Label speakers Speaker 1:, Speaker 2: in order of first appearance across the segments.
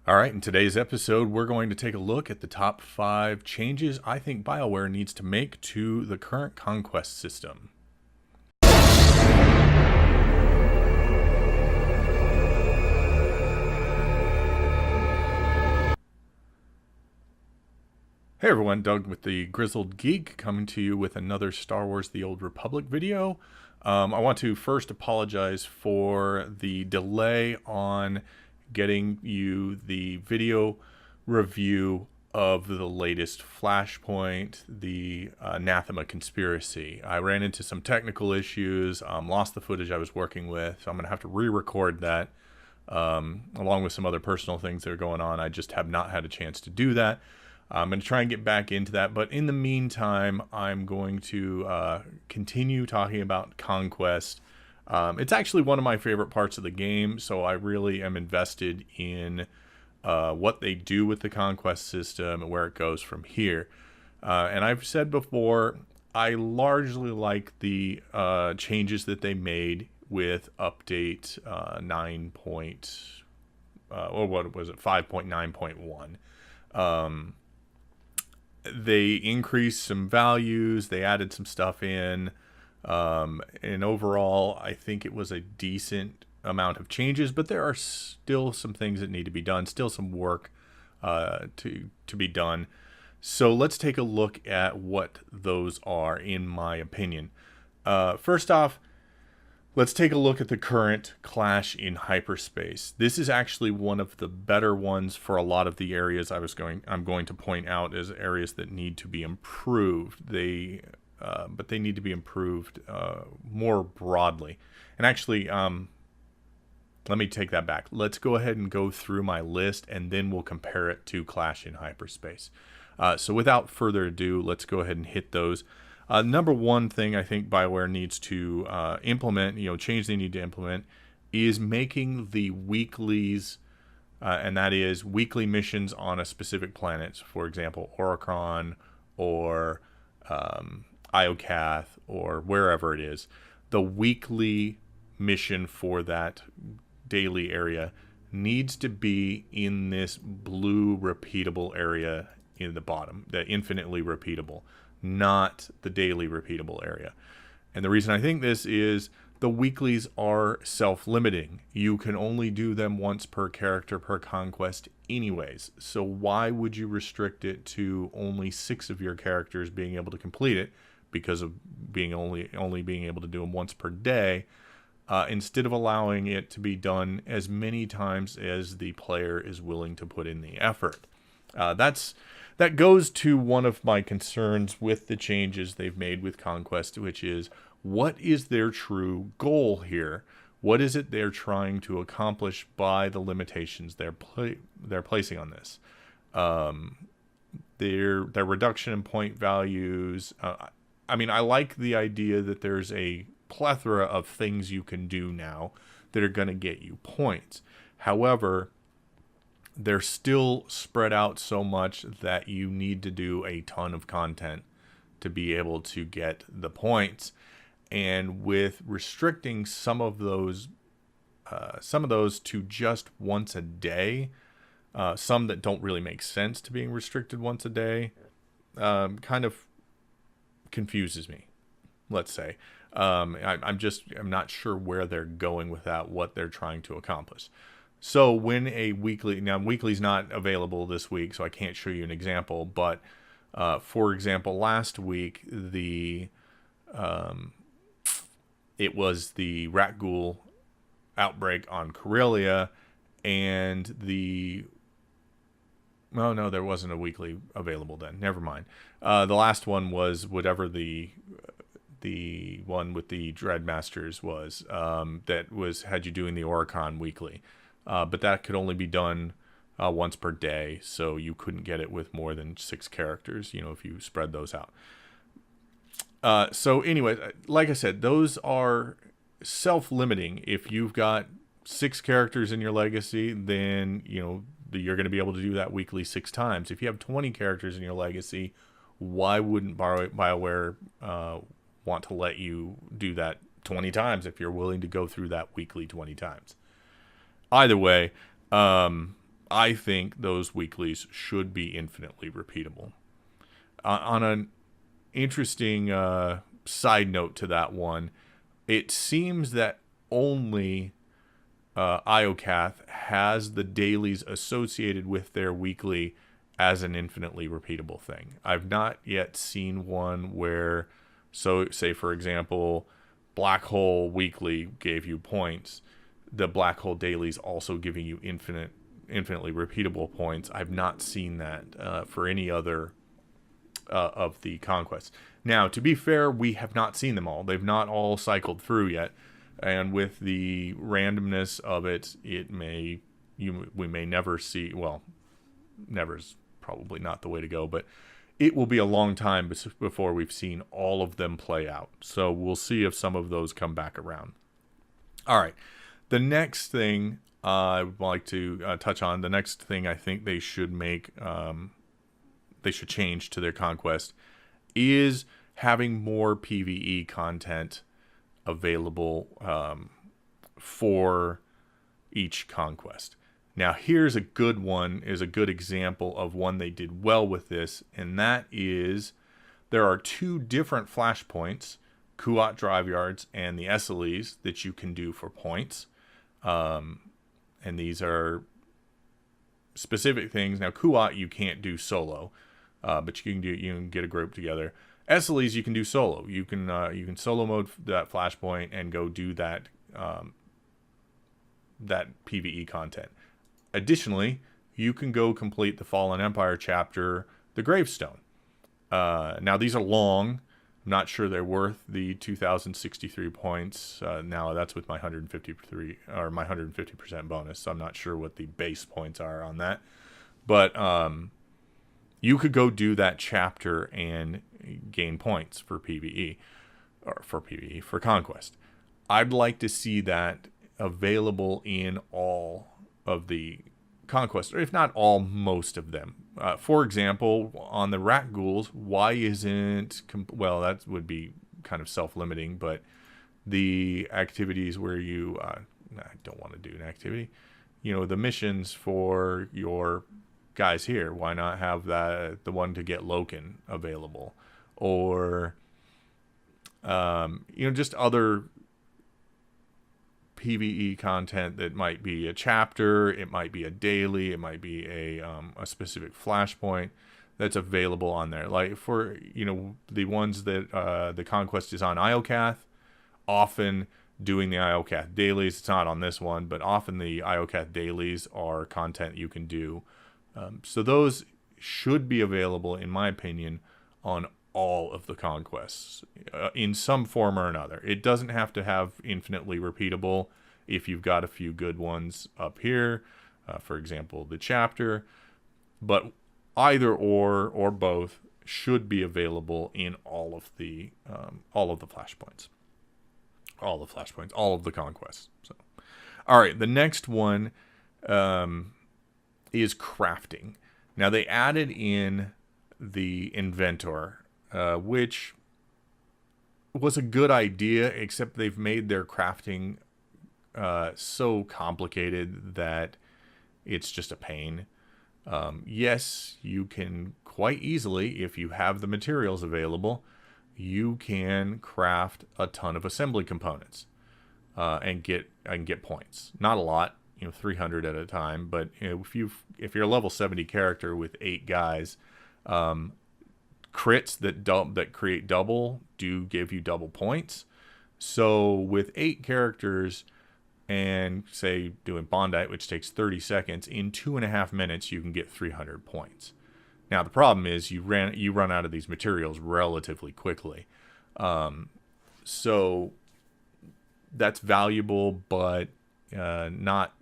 Speaker 1: All right, in today's episode, we're going to take a look at the top 5 changes I think BioWare needs to make to the current Conquest system. Hey everyone, Doug with the Grizzled Geek coming to you with another Star Wars The Old Republic video. I want to first apologize for the delay on getting you the video review of the latest Flashpoint, the Anathema Conspiracy. I ran into some technical issues, lost the footage I was working with, so I'm going to have to re-record that along with some other personal things that are going on. I just have not had a chance to do that. I'm going to try and get back into that, but in the meantime, I'm going to continue talking about Conquest. It's actually one of my favorite parts of the game, so I really am invested in what they do with the Conquest system and where it goes from here. And I've said before, I largely like the changes that they made with update 9 or what was it, 5.9.1. They increased some values, they added some stuff in, and overall, I think it was a decent amount of changes, but there are still some things that need to be done, still some work to be done. So let's take a look at what those are, in my opinion. First off, let's take a look at the current Clash in Hyperspace. This is actually one of the better ones for a lot of the areas I'm going to point out as areas that need to be improved. But they need to be improved more broadly. And actually, let me take that back. Let's go ahead and go through my list, and then we'll compare it to Clash in Hyperspace. So without further ado, let's go ahead and hit those. Number one thing I think BioWare needs to implement, change they need to implement, is making the weeklies, and that is weekly missions on a specific planet. For example, Oricron or Iocath or wherever it is. The weekly mission for that daily area needs to be in this blue repeatable area in the bottom, the infinitely repeatable, not the daily repeatable area. And the reason I think this is the weeklies are self-limiting. You can only do them once per character per conquest anyways. So why would you restrict it to only 6 of your characters being able to complete it because of being only being able to do them once per day, instead of allowing it to be done as many times as the player is willing to put in the effort? That goes to one of my concerns with the changes they've made with Conquest, which is, what is their true goal here? What is it they're trying to accomplish by the limitations they're placing on this? Their reduction in point values. I mean, I like the idea that there's a plethora of things you can do now that are going to get you points. However, they're still spread out so much that you need to do a ton of content to be able to get the points. And with restricting some of those to just once a day, some that don't really make sense to being restricted once a day, kind of confuses me, let's say. I'm not sure where they're going with that, what they're trying to accomplish. So when weekly's not available this week, so I can't show you an example, but for example, last week it was the Rat Ghoul outbreak on Corellia, and no, there wasn't a weekly available then. Never mind. The last one was whatever the one with the Dreadmasters was, had you doing the Oricon weekly. But that could only be done once per day, so you couldn't get it with more than 6 characters, if you spread those out. So anyway, like I said, those are self-limiting. If you've got 6 characters in your legacy, then, you're going to be able to do that weekly 6 times. If you have 20 characters in your legacy, why wouldn't BioWare want to let you do that 20 times if you're willing to go through that weekly 20 times? Either way, I think those weeklies should be infinitely repeatable. On an interesting side note to that one, it seems that only IOCath has the dailies associated with their weekly as an infinitely repeatable thing. I've not yet seen one where, so say for example, Black Hole Weekly gave you points. The Black Hole Dailies also giving you infinitely repeatable points. I've not seen that for any other of the conquests. Now, to be fair, we have not seen them all. They've not all cycled through yet. And with the randomness of it, we may never see, well, never is probably not the way to go, but it will be a long time before we've seen all of them play out. So we'll see if some of those come back around. All right. The next thing I would like to touch on, the next thing I think they should make, they should change to their conquest, is having more PvE content available for each conquest. Now, here's a good one, is a good example of one they did well with this, and that is there are two different flashpoints, Kuat Drive Yards and the SLEs, that you can do for points. And these are specific things. Now, Kuat you can't do solo, but you can get a group together. SLEs you can do solo. You can solo mode that flashpoint and go do that that PvE content. Additionally, you can go complete the Fallen Empire chapter, the Gravestone. Now these are long. I'm not sure they're worth the 2,063 points. Now that's with my 153 or my 150% bonus. So I'm not sure what the base points are on that, but you could go do that chapter and gain points for PvE, for Conquest. I'd like to see that available in all of the Conquest, or if not all, most of them. For example, on the Rat Ghouls, why isn't, well, that would be kind of self-limiting, but the activities where you, I don't want to do an activity, the missions for your guys here, why not have the one to get Loken available? Or, just other PvE content that might be a chapter, it might be a daily, it might be a specific flashpoint that's available on there. Like for, the ones that the Conquest is on IOCath, often doing the IOCath dailies, it's not on this one, but often the IOCath dailies are content you can do. So those should be available, in my opinion, on all of the conquests in some form or another. It doesn't have to have infinitely repeatable if you've got a few good ones up here, for example, the chapter, but either or both should be available in all of the flashpoints, all of the conquests. So, all right, the next one is crafting. Now they added in the Inventor, which was a good idea, except they've made their crafting so complicated that it's just a pain. Yes, you can quite easily, if you have the materials available, you can craft a ton of assembly components and get points. Not a lot, 300 at a time, but if you're a level 70 character with 8 guys, crits that create double do give you double points. So with 8 characters and say doing Bondite, which takes 30 seconds, in 2.5 minutes you can get 300 points. Now the problem is you run out of these materials relatively quickly. So that's valuable, but not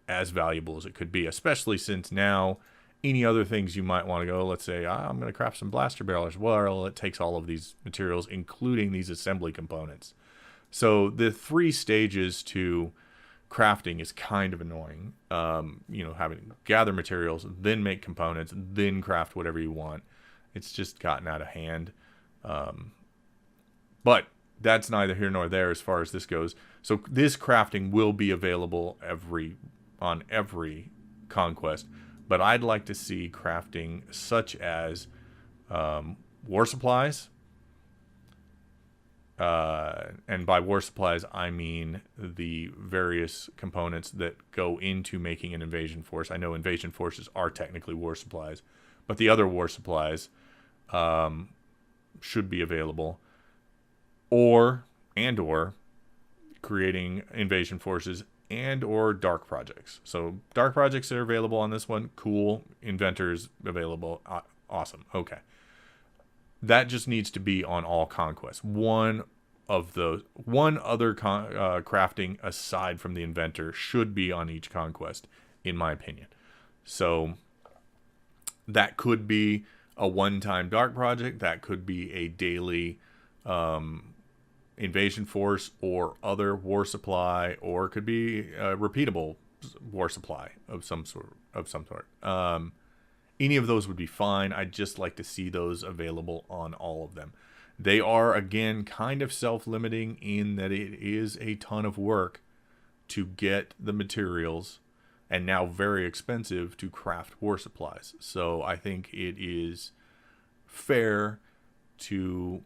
Speaker 1: as valuable as it could be, especially since now any other things you might want to go, let's say, I'm going to craft some blaster barrels. Well, it takes all of these materials, including these assembly components. So the 3 stages to crafting is kind of annoying. Having to gather materials, then make components, then craft whatever you want. It's just gotten out of hand. But that's neither here nor there as far as this goes. So this crafting will be available on every Conquest, but I'd like to see crafting such as war supplies. And by war supplies, I mean the various components that go into making an invasion force. I know invasion forces are technically war supplies, but the other war supplies should be available. Or creating invasion forces or dark projects. So dark projects are available on this one. Cool. Inventors available. Awesome. Okay. That just needs to be on all conquests. One other crafting aside from the inventor should be on each conquest, in my opinion. So that could be a one-time dark project. That could be a daily invasion force or other war supply, or it could be a repeatable war supply of some sort. Any of those would be fine. I'd just like to see those available on all of them. They are, again, kind of self-limiting in that it is a ton of work to get the materials, and now very expensive to craft war supplies. So I think it is fair to,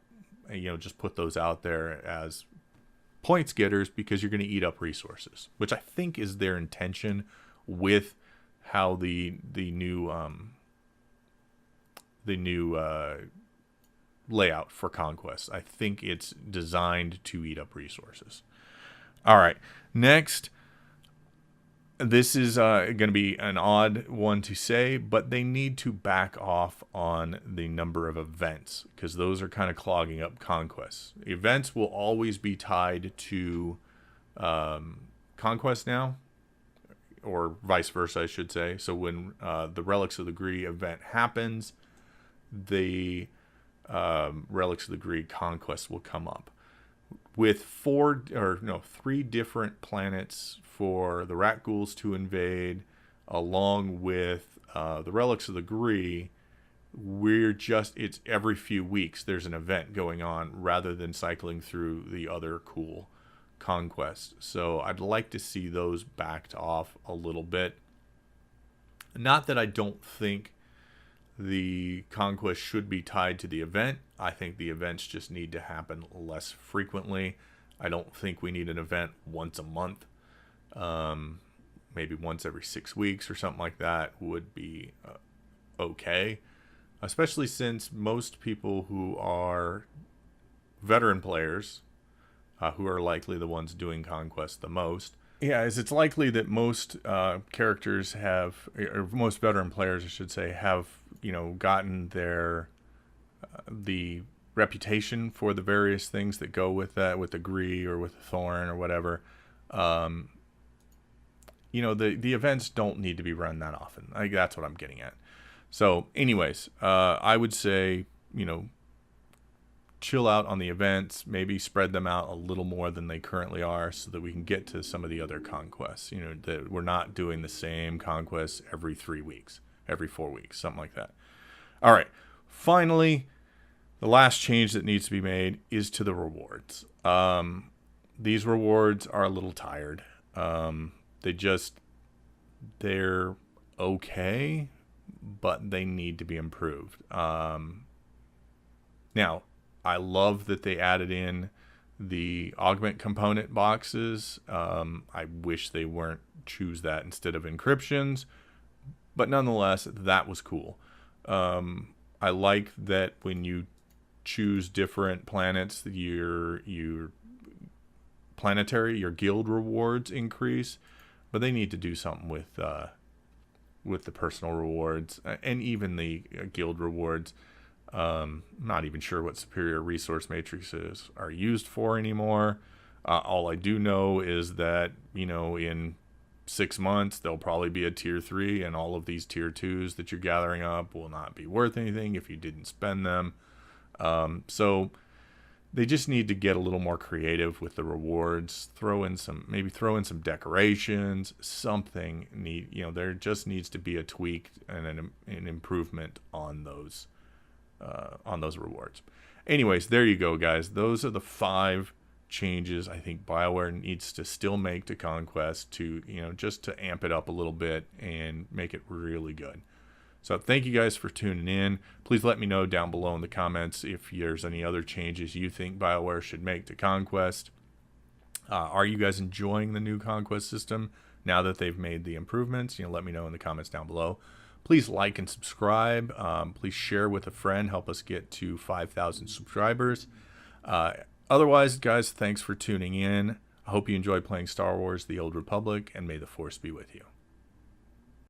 Speaker 1: just put those out there as points getters, because you're going to eat up resources, which I think is their intention with how the new layout for Conquest. I think it's designed to eat up resources. All right, next. This is going to be an odd one to say, but they need to back off on the number of events, because those are kind of clogging up Conquest. Events will always be tied to Conquest now, or vice versa, I should say. So when the Relics of the Gree event happens, the Relics of the Gree Conquest will come up with 3 different planets for the rat ghouls to invade, along with the Relics of the Gree. It's every few weeks there's an event going on, rather than cycling through the other cool conquests. So I'd like to see those backed off a little bit. Not that I don't think the conquest should be tied to the event. I think the events just need to happen less frequently. I don't think we need an event once a month. Maybe once every 6 weeks or something like that would be okay. Especially since most people who are veteran players, who are likely the ones doing Conquest the most, it's likely that most characters have, or most veteran players, I should say, have gotten their the reputation for the various things that go with that, with the Gree or with the Thorn or whatever. The events don't need to be run that often. That's what I'm getting at. So anyways, I would say, chill out on the events, maybe spread them out a little more than they currently are, so that we can get to some of the other conquests. That we're not doing the same conquests every 3 weeks, every 4 weeks, something like that. All right. Finally, the last change that needs to be made is to the rewards. These rewards are a little tired. They're okay, but they need to be improved. Now, I love that they added in the augment component boxes. I wish they weren't choose that instead of encryptions, but nonetheless, that was cool. I like that when you choose different planets, your guild rewards increase, but they need to do something with the personal rewards and even the guild rewards. Not even sure what superior resource matrices are used for anymore. All I do know is that, in 6 months, there'll probably be a tier 3, and all of these tier 2s that you're gathering up will not be worth anything if you didn't spend them. So they just need to get a little more creative with the rewards. Throw in some decorations, something neat. There just needs to be a tweak and an improvement on those rewards. Anyways, there you go, guys. Those are the 5 changes I think BioWare needs to still make to Conquest to, just to amp it up a little bit and make it really good. So thank you guys for tuning in. Please let me know down below in the comments if there's any other changes you think BioWare should make to Conquest. Are you guys enjoying the new Conquest system now that they've made the improvements? Let me know in the comments down below. Please like and subscribe. Please share with a friend. Help us get to 5,000 subscribers. Otherwise, guys, thanks for tuning in. I hope you enjoy playing Star Wars: The Old Republic, and may the Force be with you.